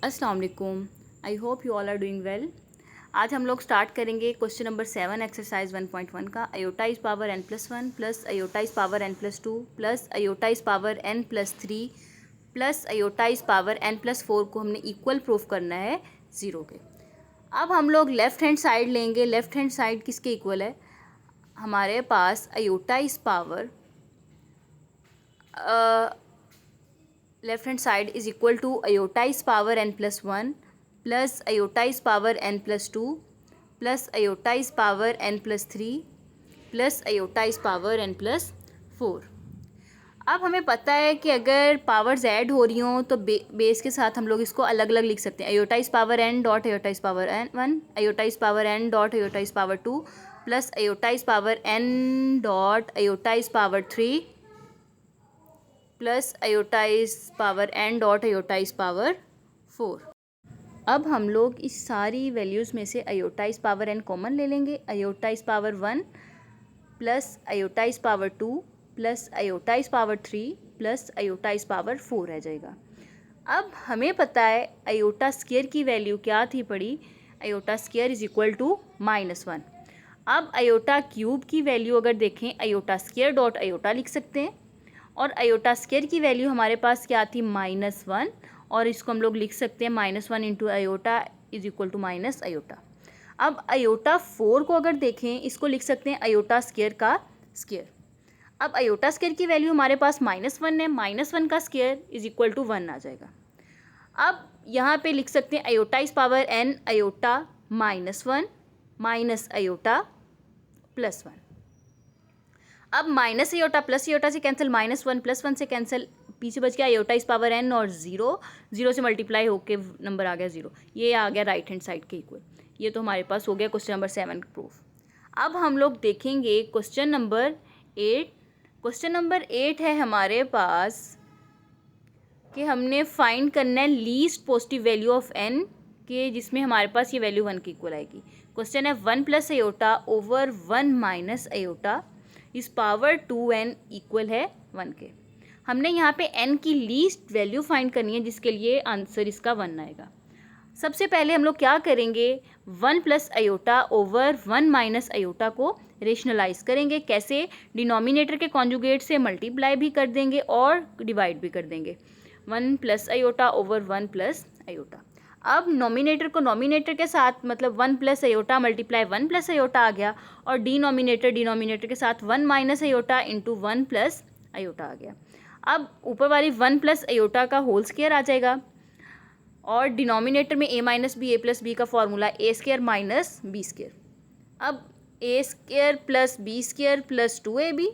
अस्सलाम वालेकुम। I hope you all are doing well. आज हम लोग स्टार्ट करेंगे क्वेश्चन नंबर 7 एक्सरसाइज 1.1 का iota's power n+1 plus iota's power n+2 plus iota's power n+3 plus iota's power n+4 को हमने इक्वल प्रूफ करना है 0 के। अब हम लोग लेफ़्ट हैंड साइड लेंगे। लेफ़्ट हैंड साइड किसके इक्वल है? हमारे पास iota's power left hand side is equal to iota's power n+1 plus iota's power n+2 plus iota's power n+3 plus iota's power n+4। अब हमें पता है कि अगर पावर्स ऐड हो रही हों तो बेस के साथ हम लोग इसको अलग अलग लिख सकते हैं। Iota's power n dot iota's power n1, iota's power n dot iota's power 2 plus iota's power n dot iota's power 3 plus iota's power n dot iota's power 4। अब हम लोग इस सारी वैल्यूज़ में से अयोटाइज पावर n कॉमन ले लेंगे। Iota's power 1 plus iota's power 2 plus iota's power 3 plus iota's power 4 रह जाएगा। अब हमें पता है अयोटा स्क्वायर की वैल्यू क्या थी पड़ी? Iota square is equal to -1। अब अयोटा क्यूब की वैल्यू अगर देखें, अयोटा स्क्वायर डॉट अयोटा लिख सकते हैं और अयोटा स्क्वायर की वैल्यू हमारे पास क्या थी? -1, और इसको हम लोग लिख सकते हैं -1 into iota is equal to minus iota. अब अयोटा 4 को अगर देखें, इसको लिख सकते हैं अयोटा स्क्वायर का स्क्वायर। अब अयोटा स्क्वायर की वैल्यू हमारे पास -1 है, -1 का स्क्वायर इज इक्वल टू 1 आ जाएगा। अब यहाँ पे लिख सकते हैं iota's power n iota -1 minus iota +1। अब माइनस अयोटा प्लस अयोटा से कैंसिल, -1 +1 से कैंसिल, पीछे बच गया अयोटाइज पावर n और 0 से मल्टीप्लाई होके नंबर आ गया 0। ये आ गया राइट हैंड साइड के इक्वल। ये तो हमारे पास हो गया क्वेश्चन नंबर 7 प्रूफ। अब हम लोग देखेंगे क्वेश्चन नंबर 8। क्वेश्चन नंबर 8 है हमारे पास कि हमने फाइंड करना है least positive value of n के, जिसमें हमारे पास ये वैल्यू 1 के इक्वल आएगी। क्वेश्चन है 1 plus iota over 1 minus aorta इस पावर 2n इक्वल है 1 के। हमने यहाँ पे n की लीस्ट वैल्यू फाइंड करनी है, जिसके लिए आंसर इसका 1 आएगा। सबसे पहले हम लोग क्या करेंगे? 1 plus iota over 1 minus aorta को रेशनलाइज करेंगे। कैसे? डिनोमिनेटर के कॉन्जुगेट से मल्टीप्लाई भी कर देंगे और डिवाइड भी कर देंगे। 1 plus iota over 1 plus iota. अब नोमिनेटर को नोमिनेटर के साथ, मतलब 1 plus iota multiply 1 plus iota आ गया, और डिनोमिनेटर के साथ 1 minus iota into 1 plus iota आ गया। अब ऊपर वाली 1 प्लस अयोटा का होल स्क्वायर आ जाएगा, और डिनोमिनेटर में a minus b a plus b का formula a square minus b square. अब a square plus B square plus 2ab,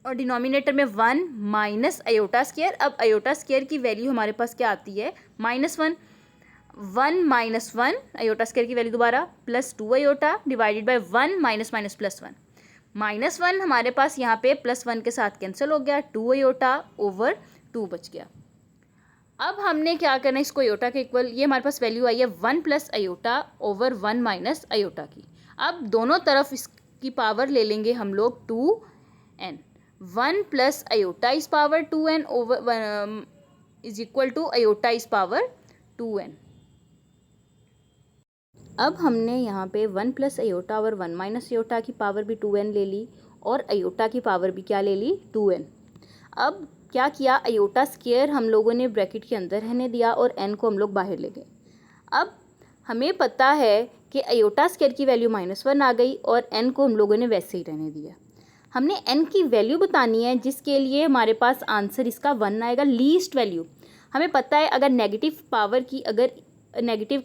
और डिनोमिनेटर में 1 माइनस अयोटा स्क्वायर। अब अयोटा स्क्वायर की वैल्यू हमारे पास क्या आती है? -1। 1 माइनस 1 अयोटा स्क्वायर की वैल्यू दोबारा plus 2 iota divided by 1 minus minus +1। -1 हमारे पास यहाँ पे +1 के साथ कैंसिल हो गया, 2 अयोटा ओवर 2 बच गया। अब हमने क्या करना है? इसको अयोटा के इक्वल, ये हमारे पास वैल्यू आई है 1 plus iota over 1 minus aorta की। अब दोनों तरफ इसकी पावर ले लेंगे हम लोग 2n। 1 plus aorta is power 2n over is equal to iota is power 2n। अब हमने यहाँ पे 1 प्लस अयोटा और 1 माइनस अयोटा की पावर भी 2n ले ली, और अयोटा की पावर भी क्या ले ली? 2n। अब क्या किया? अयोटा स्क्वायर हम लोगों ने ब्रैकेट के अंदर रहने दिया और n को हम लोग बाहर ले गए। अब हमें पता है कि अयोटा स्क्वायर की वैल्यू -1 आ गई और n को हम लोगों ने वैसे ही रहने दिया। हमने n की वैल्यू बतानी है, जिसके लिए हमारे पास आंसर इसका 1 आएगा, लीस्ट वैल्यू। हमें पता है अगर नेगेटिव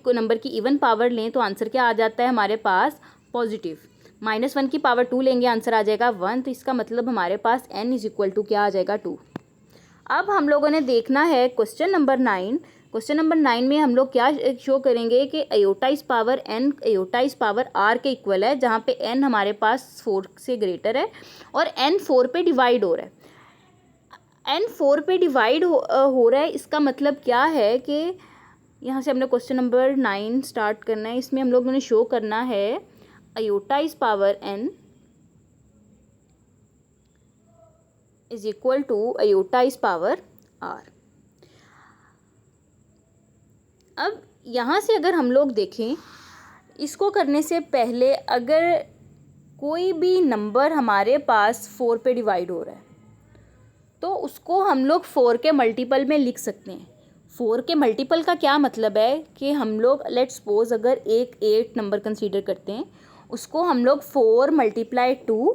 नंबर की इवन पावर लें तो आंसर क्या आ जाता है हमारे पास? पॉजिटिव। -1 की पावर 2 लेंगे, आंसर आ जाएगा 1। तो इसका मतलब हमारे पास n इज इक्वल टू क्या आ जाएगा? 2। अब हम लोगों ने देखना है क्वेश्चन नंबर 9। क्वेश्चन नंबर 9 में हम लोग क्या शो करेंगे कि iota is power n iota is power r के इक्वल है, जहाँ पे n हमारे पास 4 से ग्रेटर है और n 4 पे डिवाइड हो रहा है। n 4 पे डिवाइड हो रहा है, इसका मतलब क्या है कि यहाँ से हमने क्वेश्चन नंबर 9 स्टार्ट करना है। इसमें हम लोगों ने शो करना है iota is power n is equal to iota is power r। अब यहाँ से अगर हम लोग देखें, इसको करने से पहले अगर कोई भी नंबर हमारे पास 4 पे डिवाइड हो रहा है तो उसको हम लोग 4 के मल्टीपल में लिख सकते हैं। 4 के मल्टीपल का क्या मतलब है कि हम लोग लेट्स सपोज अगर एक 8 नंबर कंसीडर करते हैं, उसको हम लोग 4 × 2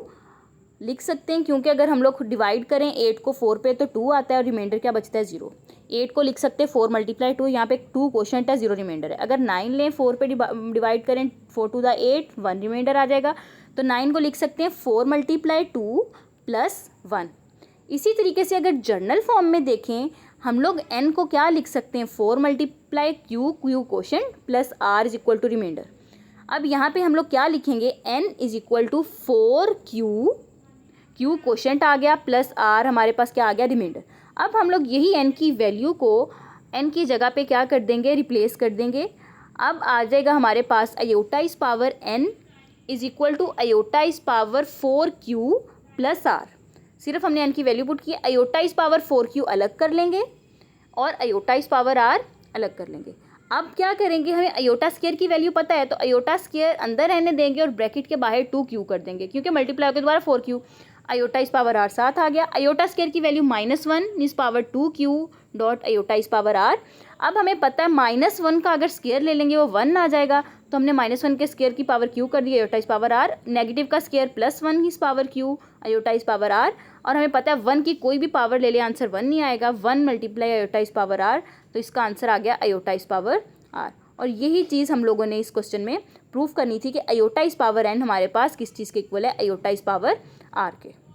लिख सकते हैं, क्योंकि अगर हम लोग डिवाइड करें 8 को 4 पे तो 2 आता है और रिमाइंडर क्या बचता है 0। 8 को लिख सकते हैं 4 × 2, यहाँ पे 2 क्वोशंट है 0 रिमाइंडर है। अगर 9 लें 4 पे डिवाइड करें 4 × 8 1 रिमाइंडर आ जाएगा, तो 9 को लिख सकते हैं 4 × 2 + 1। इसी तरीके से अगर जर्नल फॉर्म में देखें, हम लोग n को क्या लिख सकते हैं 4 × q quotient plus r = remainder. अब यहाँ पे हम लोग क्या लिखेंगे, n = 4q, q क्वोशंट आ गया प्लस r हमारे पास क्या आ गया, रिमाइंडर। अब हम लोग यही n की वैल्यू को n की जगह पे क्या कर देंगे, रिप्लेस कर देंगे। अब आ जाएगा हमारे पास n = 4q प्लस r। सिर्फ हमने n की वैल्यू पुट की, 4q अलग कर लेंगे और r अलग कर लेंगे। अब क्या करेंगे, हमें अयोटा स्क्वायर की वैल्यू पता है, तो अयोटा स्क्वायर अंदर रहने देंगे और ब्रैकेट के बाहर 2q कर देंगे, क्योंकि मल्टीप्लाई होकर दोबारा 4q। r साथ आ गया। अयोटा स्क्वायर की वैल्यू -1 2q डॉट r। अब हमें पता है -1 का अगर स्क्वायर ले लेंगे वो 1 आ जाएगा, तो हमने -1 के स्क्वायर की पावर q कर दी r। नेगेटिव का स्क्वायर +1 की पावर q r। और हमें पता है 1 की कोई भी पावर ले ले आंसर 1 नहीं आएगा, 1 × r, तो इसका आंसर आ गया r। और यही चीज़ हम लोगों ने इस क्वेश्चन में प्रूव करनी थी कि n हमारे पास किस चीज़ के इक्वल है, r के।